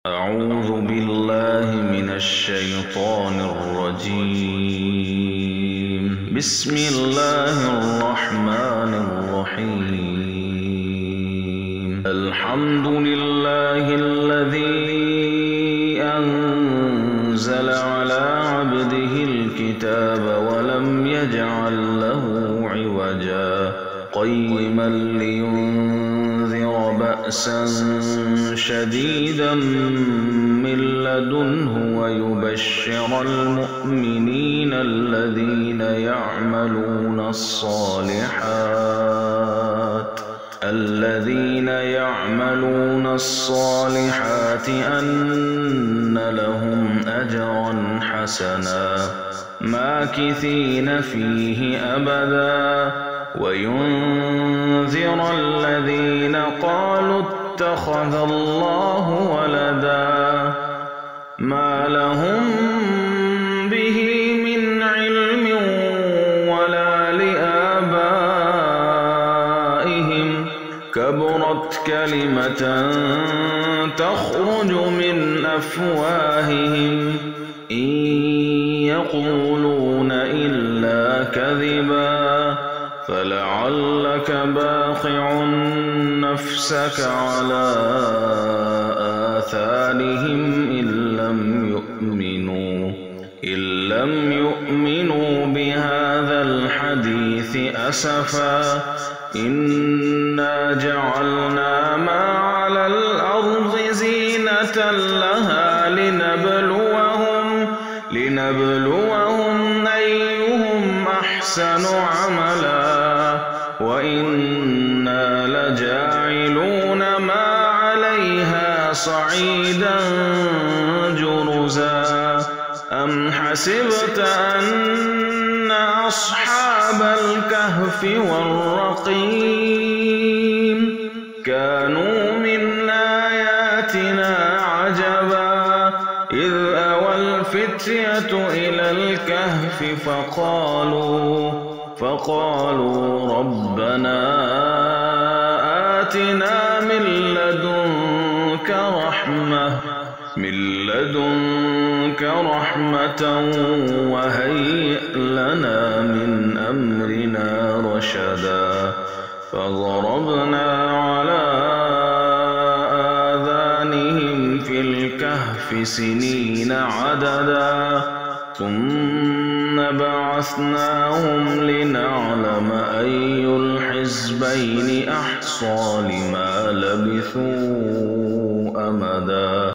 أعوذ بالله من الشيطان الرجيم. بسم الله الرحمن الرحيم. الحمد لله الذي أنزل على عبده الكتاب ولم يجعل له عوجا قيما لينذر بأسا شديدا من لدنه ويبشر المؤمنين الذين يعملون الصالحات أن لهم أجرا حسنا ماكثين فيه أبدا وينذر الذين قالوا اتخذ الله ولدا ما لهم به من علم ولا لآبائهم كبرت كلمة تخرج من أفواههم إن يقولون إلا كذبا فلعلك باخع نفسك على آثارهم إن لم يؤمنوا بهذا الحديث أسفا إنا جعلنا ما على الأرض زينة لها لنبلوهم أيهم أحسن عملا وإنا لجاعلون ما عليها صعيدا جرزا أم حسبت أن أصحاب الكهف والرقيم كانوا من آياتنا عجبا إذ أوى الفتية إلى الكهف فقالوا ربنا آتنا من لدنك رحمة وهيئ لنا من أمرنا رشدا فضربنا على آذانهم في الكهف سنين عددا ثم بعثناهم لنعلم أي الحزبين أحصى لما لبثوا أمدا